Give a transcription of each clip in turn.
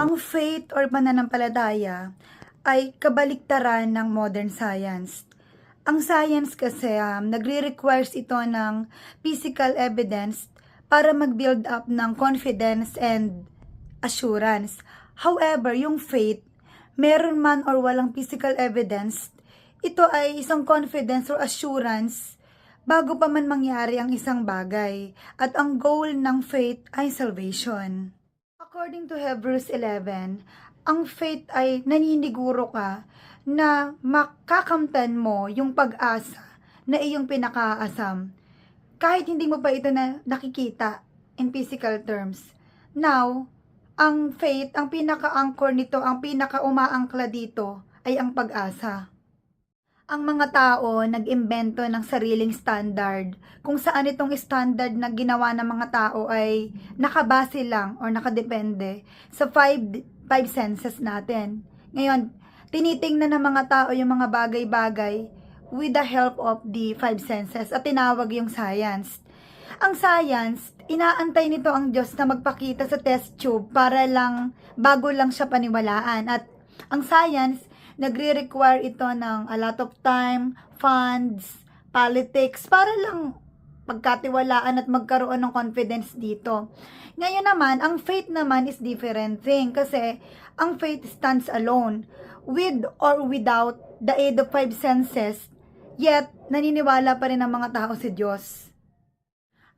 Ang faith or pananampalataya ay kabaliktaran ng modern science. Ang science kasi nagre-requires ito ng physical evidence para mag-build up ng confidence and assurance. However, yung faith, meron man or walang physical evidence, ito ay isang confidence or assurance bago pa man mangyari ang isang bagay. At ang goal ng faith ay salvation. According to Hebrews 11, ang faith ay naniniguro ka na makakamtan mo yung pag-asa na iyong pinakaasam. Kahit hindi mo pa ito na nakikita in physical terms. Now, ang faith, ang pinaka-anchor nito, ang pinaka-umaangkla dito ay ang pag-asa. Ang mga tao nag-imbento ng sariling standard kung saan itong standard na ginawa ng mga tao ay nakabase lang or nakadepende sa five senses natin. Ngayon, tinitingnan ng mga tao yung mga bagay-bagay with the help of the five senses at tinawag yung science. Ang science, inaantay nito ang Diyos na magpakita sa test tube para lang, bago lang siya paniwalaan. At ang science, nagre-require ito ng a lot of time, funds, politics, para lang pagkatiwalaan at magkaroon ng confidence dito. Ngayon naman, ang faith naman is different thing kasi ang faith stands alone, with or without the aid of five senses, yet naniniwala pa rin ang mga tao sa Diyos.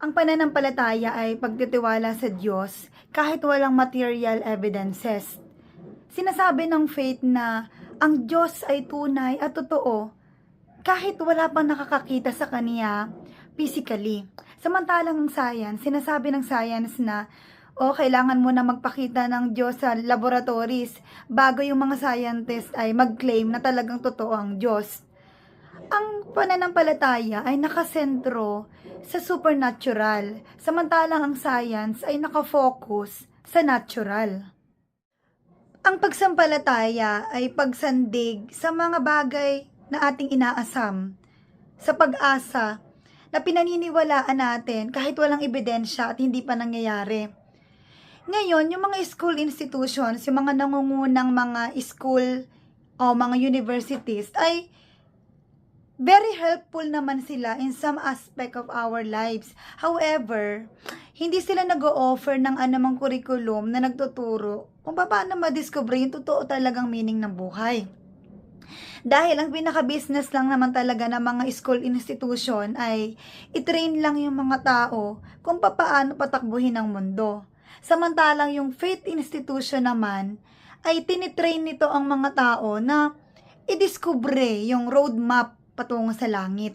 Ang pananampalataya ay pagtitiwala sa Diyos kahit walang material evidences. Sinasabi ng faith na ang Diyos ay tunay at totoo kahit wala pang nakakakita sa Kanya physically. Samantalang ang science, sinasabi ng science na kailangan mo na magpakita ng Diyos sa laboratories bago yung mga scientists ay mag-claim na talagang totoo ang Diyos. Ang pananampalataya ay nakasentro sa supernatural, samantalang ang science ay nakafocus sa natural. Ang pagsampalataya ay pagsandig sa mga bagay na ating inaasam, sa pag-asa na pinaniniwalaan natin kahit walang ebidensya at hindi pa nangyayari. Ngayon, yung mga school institutions, yung mga nangungunang mga school o mga universities ay very helpful naman sila in some aspect of our lives. However, hindi sila nag-o-offer ng anumang curriculum na nagtuturo kung paano ma-discover yung totoo talagang meaning ng buhay. Dahil ang pinaka-business lang naman talaga ng mga school institution ay i-train lang yung mga tao kung paano patakbuhin ang mundo. Samantalang yung faith institution naman ay tinitrain nito ang mga tao na i-discover yung roadmap patungo sa langit.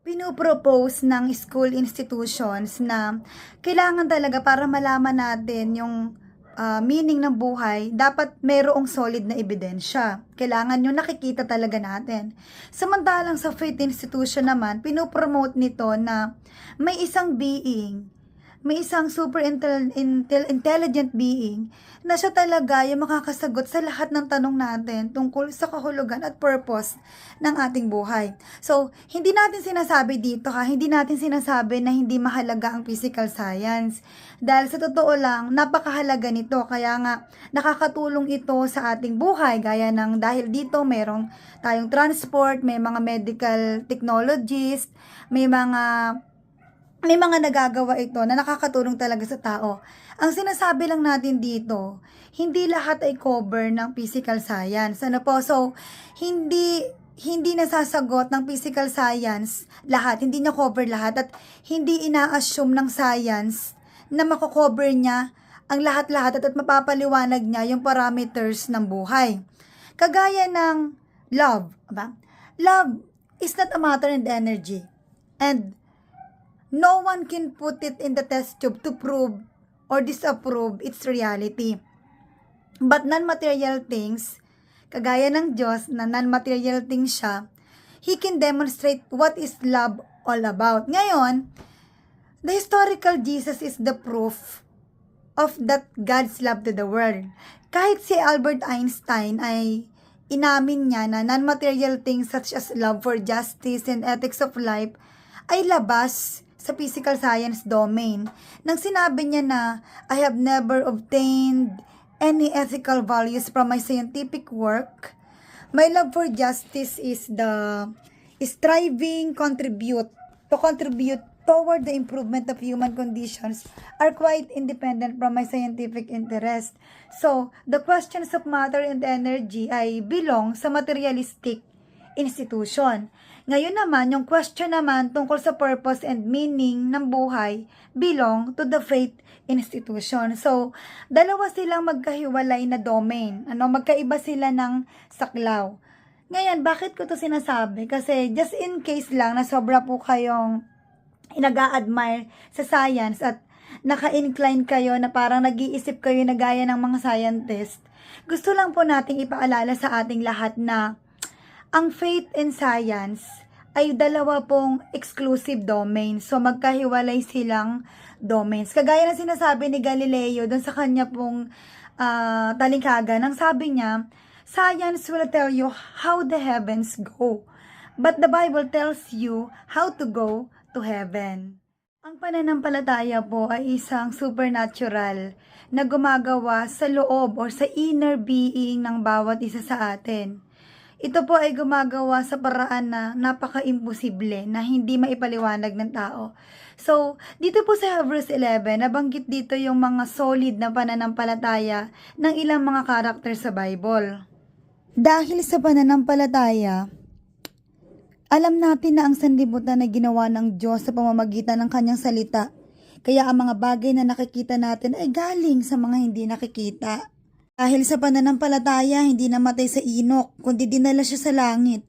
Pinopropose ng school institutions na kailangan talaga para malaman natin yung meaning ng buhay, dapat mayroong solid na ebidensya. Kailangan yung nakikita talaga natin. Samantalang sa faith institution naman, pinopromote nito na may isang being, may isang super intelligent being na siya talaga yung makakasagot sa lahat ng tanong natin tungkol sa kahulugan at purpose ng ating buhay. So, hindi natin sinasabi dito hindi natin sinasabi na hindi mahalaga ang physical science. Dahil sa totoo lang, napakahalaga nito. Kaya nga, nakakatulong ito sa ating buhay. Gaya ng dahil dito merong tayong transport, may mga medical technologies, may mga nagagawa ito na nakakatulong talaga sa tao. Ang sinasabi lang natin dito, hindi lahat ay cover ng physical science. So, hindi nasasagot ng physical science lahat. Hindi niya cover lahat at hindi ina-assume ng science na makocover niya ang lahat-lahat at mapapaliwanag niya yung parameters ng buhay. Kagaya ng love. Ba? Love is not a matter and energy. And no one can put it in the test tube to prove or disapprove its reality. But non-material things, kagaya ng Diyos na non-material things siya, He can demonstrate what is love all about. Ngayon, the historical Jesus is the proof of that God's love to the world. Kahit si Albert Einstein ay inamin niya na non-material things such as love for justice and ethics of life ay labas sa physical science domain nang sinabi niya na I have never obtained any ethical values from my scientific work. My love for justice is the striving to contribute toward the improvement of human conditions are quite independent from my scientific interest. So, the questions of matter and energy ay belong sa materialistic institution. Ngayon naman, yung question naman tungkol sa purpose and meaning ng buhay belong to the faith institution. So, dalawa silang magkahiwalay na domain. Magkaiba sila ng saklaw. Ngayon, bakit ko to sinasabi? Kasi just in case lang na sobra po kayong nag-a-admire sa science at naka-incline kayo na parang nag-iisip kayo na gaya ng mga scientist, gusto lang po nating ipaalala sa ating lahat na ang faith and science ay dalawa pong exclusive domains. So, magkahiwalay silang domains. Kagaya na sinasabi ni Galileo doon sa kanya pong talinghaga, nang sabi niya, science will tell you how the heavens go, but the Bible tells you how to go to heaven. Ang pananampalataya po ay isang supernatural na gumagawa sa loob or sa inner being ng bawat isa sa atin. Ito po ay gumagawa sa paraan na napaka-imposible na hindi maipaliwanag ng tao. So, dito po sa Hebrews 11, nabanggit dito yung mga solid na pananampalataya ng ilang mga karakter sa Bible. Dahil sa pananampalataya, alam natin na ang sanlibutan na ginawa ng Diyos sa pamamagitan ng kanyang salita. Kaya ang mga bagay na nakikita natin ay galing sa mga hindi nakikita. Dahil sa pananampalataya, hindi namatay sa Enoch, kundi dinala siya sa langit.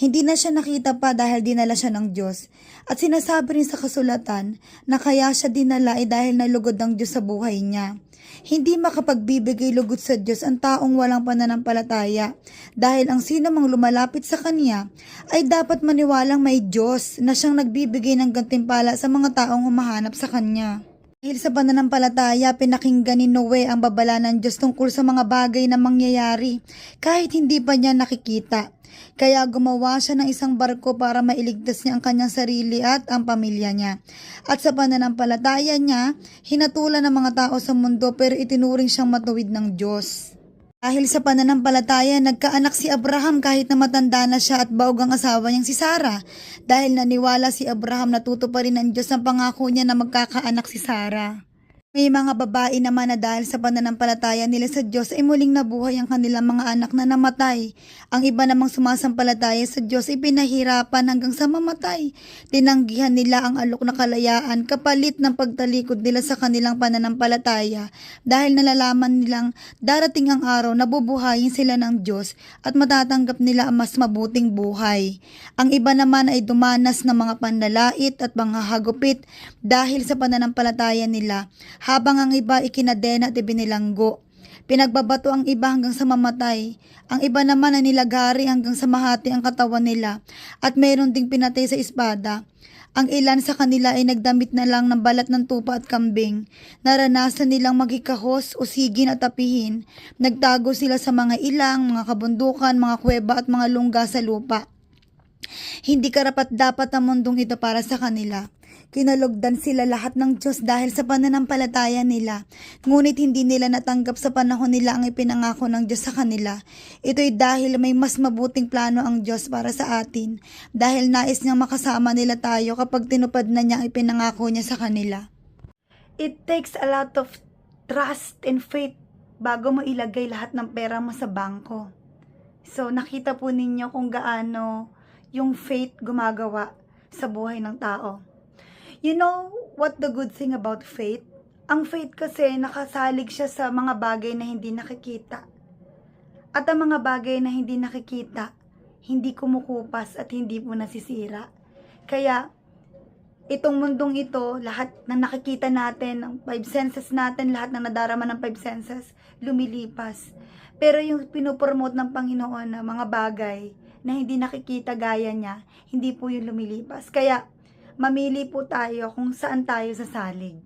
Hindi na siya nakita pa dahil dinala siya ng Diyos. At sinasabi rin sa kasulatan na kaya siya dinala ay dahil nalugod ng Diyos sa buhay niya. Hindi makapagbibigay lugod sa Diyos ang taong walang pananampalataya dahil ang sino mang lumalapit sa Kanya ay dapat maniwalang may Diyos na siyang nagbibigay ng gantimpala sa mga taong humahanap sa Kanya. Dahil sa pananampalataya, pinakinggan ni Noe ang babala ng Diyos tungkol sa mga bagay na mangyayari kahit hindi pa niya nakikita. Kaya gumawa siya ng isang barko para mailigtas niya ang kanyang sarili at ang pamilya niya. At sa pananampalataya niya, hinatulan ng mga tao sa mundo pero itinuring siyang matuwid ng Diyos. Dahil sa pananampalataya, nagkaanak si Abraham kahit na matanda na siya at baog ang asawa niyang si Sarah. Dahil naniwala si Abraham na tutuparin ng Diyos ang pangako niya na magkakaanak si Sarah. May mga babae naman na dahil sa pananampalataya nila sa Diyos ay muling nabuhay ang kanilang mga anak na namatay. Ang iba namang sumasampalataya sa Diyos ay pinahirapan hanggang sa mamatay. Tinanggihan nila ang alok na kalayaan kapalit ng pagtalikod nila sa kanilang pananampalataya dahil nalalaman nilang darating ang araw na bubuhayin sila ng Diyos at matatanggap nila ang mas mabuting buhay. Ang iba naman ay dumanas ng mga panlalait at mga hagupit dahil sa pananampalataya nila. Habang ang iba ikinadena at ibinilanggo. Pinagbabato ang iba hanggang sa mamatay. Ang iba naman ay nilagari hanggang sa mahati ang katawan nila at mayroon ding pinatay sa espada. Ang ilan sa kanila ay nagdamit na lang ng balat ng tupa at kambing. Naranasan nilang maghikahos, usigin at tapihin. Nagtago sila sa mga ilang, mga kabundukan, mga kuweba at mga lungga sa lupa. Hindi karapat-dapat ang mundong ito para sa kanila. Kinalugdan sila lahat ng Diyos dahil sa pananampalataya nila. Ngunit hindi nila natanggap sa panahon nila ang ipinangako ng Diyos sa kanila. Ito'y dahil may mas mabuting plano ang Diyos para sa atin. Dahil nais niyang makasama nila tayo kapag tinupad na niya ang ipinangako niya sa kanila. It takes a lot of trust and faith bago mo ilagay lahat ng pera mo sa bangko. So nakita po ninyo kung gaano yung faith gumagawa sa buhay ng tao. You know what the good thing about faith? Ang faith kasi nakasalig siya sa mga bagay na hindi nakikita. At ang mga bagay na hindi nakikita, hindi kumukupas at hindi po nasisira. Kaya itong mundong ito, lahat ng nakikita natin, ang 5 senses natin, lahat ng nadarama ng 5 senses, lumilipas. Pero yung pinupromote ng Panginoon na mga bagay na hindi nakikita gaya niya, hindi po yung lumilipas. Kaya mamili po tayo kung saan tayo sasalig.